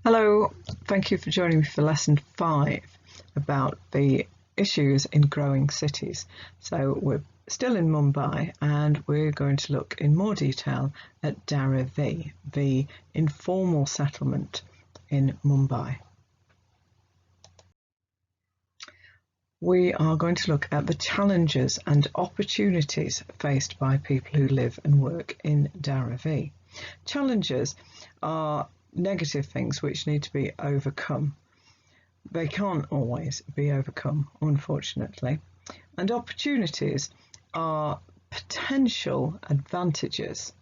Hello, thank you for joining me for lesson 5 about the issues in growing cities. So we're still in Mumbai and we're going to look in more detail at Dharavi, the informal settlement in Mumbai. We are going to look at the challenges and opportunities faced by people who live and work in Dharavi. Challenges are negative things which need to be overcome. They can't always be overcome, unfortunately. And opportunities are potential advantages.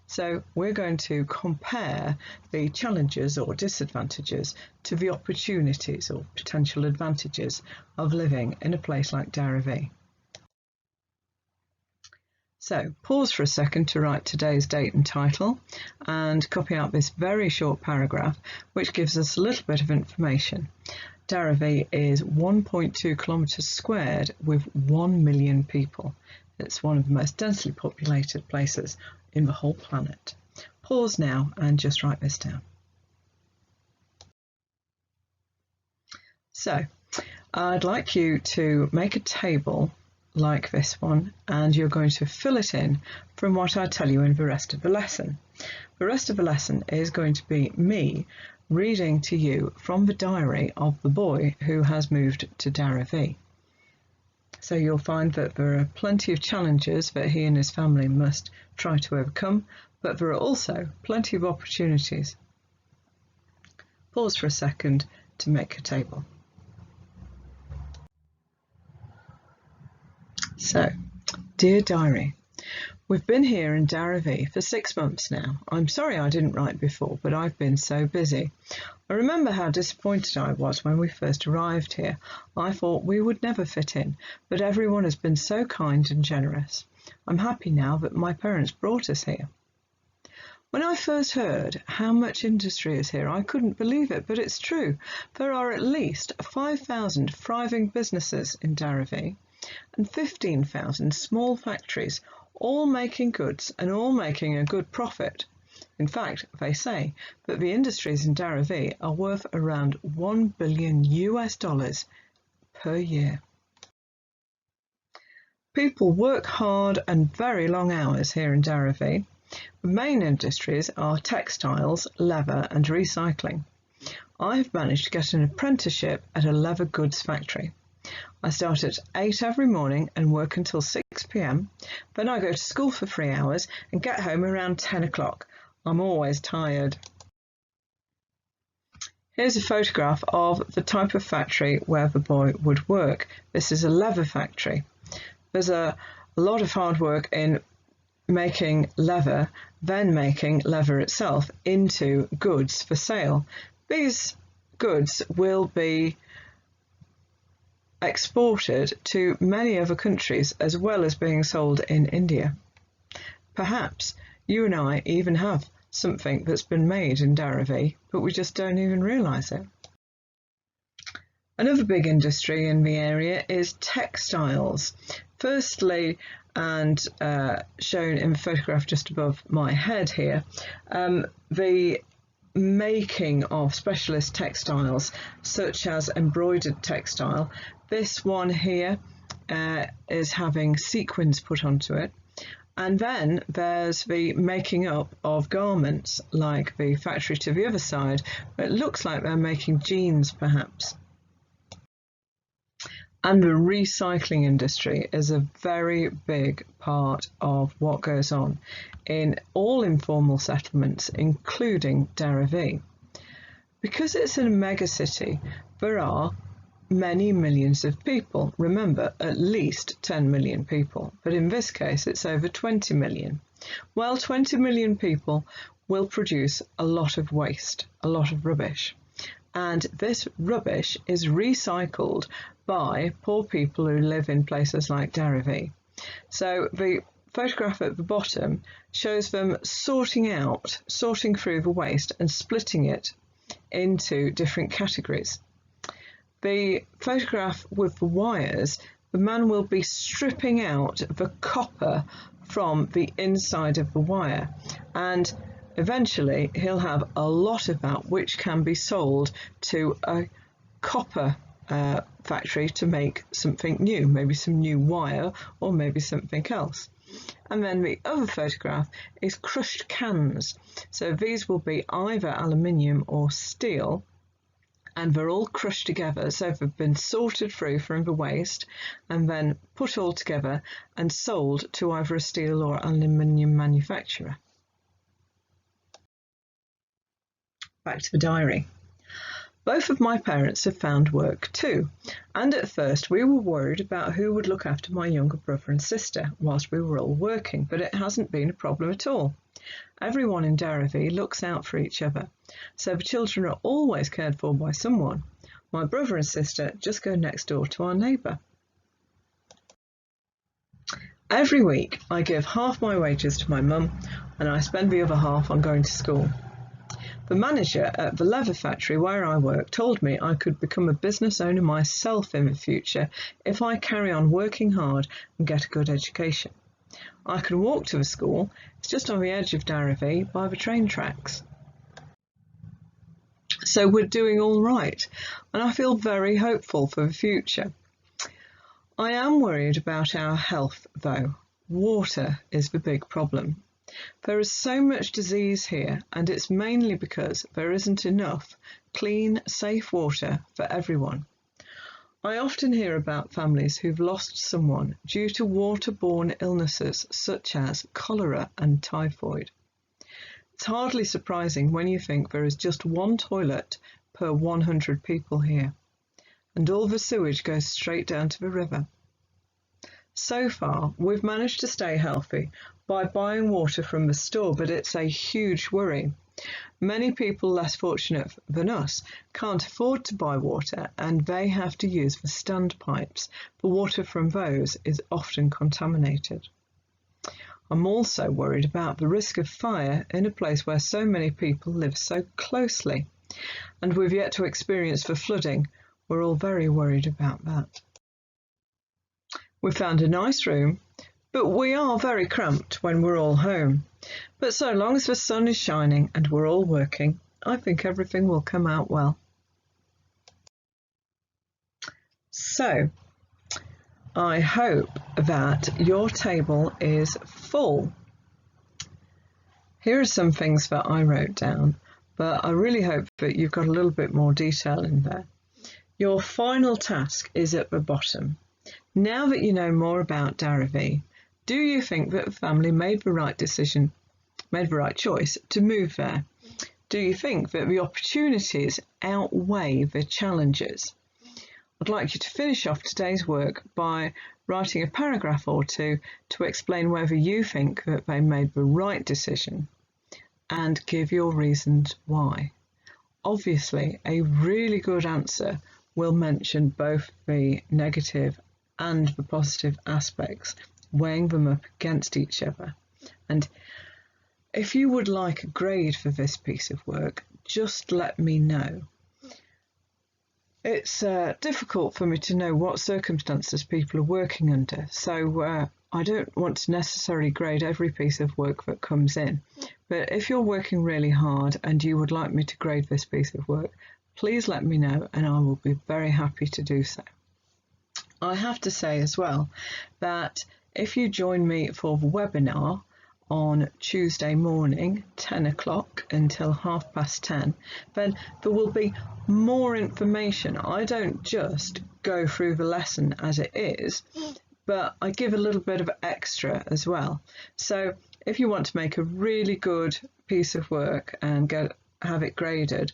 So we're going to compare the challenges or disadvantages to the opportunities or potential advantages of living in a place like Dharavi. So pause for a second to write today's date and title and copy out this very short paragraph which gives us a little bit of information. Dharavi is 1.2 kilometres squared with 1 million people. It's one of the most densely populated places in the whole planet. Pause now and just write this down. So I'd like you to make a table like this one, and you're going to fill it in from what I tell you in the rest of the lesson. The rest of the lesson is going to be me reading to you from the diary of the boy who has moved to Dharavi. So you'll find that there are plenty of challenges that he and his family must try to overcome, but there are also plenty of opportunities. Pause for a second to make a table. So, dear diary, we've been here in Dharavi for 6 months now. I'm sorry I didn't write before, but I've been so busy. I remember how disappointed I was when we first arrived here. I thought we would never fit in, but everyone has been so kind and generous. I'm happy now that my parents brought us here. When I first heard how much industry is here, I couldn't believe it, but it's true. There are at least 5,000 thriving businesses in Dharavi and 15,000 small factories, all making goods and all making a good profit. In fact, they say that the industries in Dharavi are worth around $1 billion per year. People work hard and very long hours here in Dharavi. The main industries are textiles, leather and recycling. I've managed to get an apprenticeship at a leather goods factory. I start at 8 every morning and work until 6 p.m. Then I go to school for 3 hours and get home around 10 o'clock. I'm always tired. Here's a photograph of the type of factory where the boy would work. This is a leather factory. There's a lot of hard work in making leather, then making leather itself into goods for sale. These goods will be exported to many other countries as well as being sold in India. Perhaps you and I even have something that's been made in Dharavi, but we just don't even realise it. Another big industry in the area is textiles. Firstly, and shown in the photograph just above my head here, the making of specialist textiles such as embroidered textile. This one here is having sequins put onto it, and then there's the making up of garments like the factory to the other side. It looks like they're making jeans perhaps. And the recycling industry is a very big part of what goes on in all informal settlements, including Dharavi. Because it's in a megacity, there are many millions of people. Remember, at least 10 million people, but in this case it's over 20 million. Well, 20 million people will produce a lot of waste, a lot of rubbish. And this rubbish is recycled by poor people who live in places like Dharavi. So the photograph at the bottom shows them sorting through the waste and splitting it into different categories. The photograph with the wires, the man will be stripping out the copper from the inside of the wire, and Eventually, he'll have a lot of that which can be sold to a copper factory to make something new, maybe some new wire or maybe something else. And then the other photograph is crushed cans. So these will be either aluminium or steel, and they're all crushed together. So they've been sorted through from the waste and then put all together and sold to either a steel or aluminium manufacturer. Back to the diary. Both of my parents have found work too, and at first we were worried about who would look after my younger brother and sister whilst we were all working, but it hasn't been a problem at all. Everyone in Dharavi looks out for each other, so the children are always cared for by someone. My brother and sister just go next door to our neighbour. Every week I give half my wages to my mum and I spend the other half on going to school. The manager at the leather factory where I work told me I could become a business owner myself in the future if I carry on working hard and get a good education. I can walk to the school, it's just on the edge of Dharavi by the train tracks. So we're doing all right, and I feel very hopeful for the future. I am worried about our health though. Water is the big problem. There is so much disease here, and it's mainly because there isn't enough clean, safe water for everyone. I often hear about families who've lost someone due to waterborne illnesses such as cholera and typhoid. It's hardly surprising when you think there is just one toilet per 100 people here, and all the sewage goes straight down to the river. So far, we've managed to stay healthy by buying water from the store, but it's a huge worry. Many people less fortunate than us can't afford to buy water and they have to use the standpipes. The water from those is often contaminated. I'm also worried about the risk of fire in a place where so many people live so closely, and we've yet to experience the flooding. We're all very worried about that. We found a nice room, but we are very cramped when we're all home. But so long as the sun is shining and we're all working, I think everything will come out well. So, I hope that your table is full. Here are some things that I wrote down, but I really hope that you've got a little bit more detail in there. Your final task is at the bottom. Now that you know more about Dharavi, do you think that the family made the right choice to move there? Do you think that the opportunities outweigh the challenges? I'd like you to finish off today's work by writing a paragraph or two to explain whether you think that they made the right decision and give your reasons why. Obviously, a really good answer will mention both the negative and the positive aspects, weighing them up against each other. And if you would like a grade for this piece of work, just let me know. It's difficult for me to know what circumstances people are working under, so I don't want to necessarily grade every piece of work that comes in. But if you're working really hard and you would like me to grade this piece of work, please let me know and I will be very happy to do so. I have to say as well that if you join me for the webinar on Tuesday morning, 10 o'clock until 10:30, then there will be more information. I don't just go through the lesson as it is, but I give a little bit of extra as well. So if you want to make a really good piece of work and have it graded,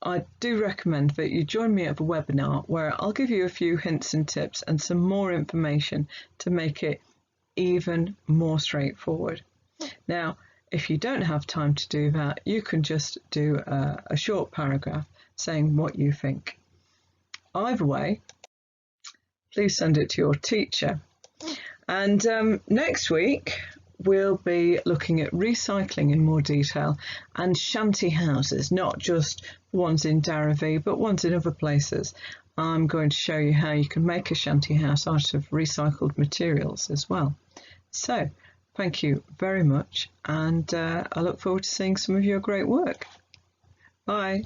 I do recommend that you join me at the webinar where I'll give you a few hints and tips and some more information to make it even more straightforward. Now, if you don't have time to do that, you can just do a short paragraph saying what you think. Either way, please send it to your teacher. And next week, we'll be looking at recycling in more detail and shanty houses, not just ones in Dharavi, but ones in other places. I'm going to show you how you can make a shanty house out of recycled materials as well. So, Thank you very much, and I look forward to seeing some of your great work. Bye.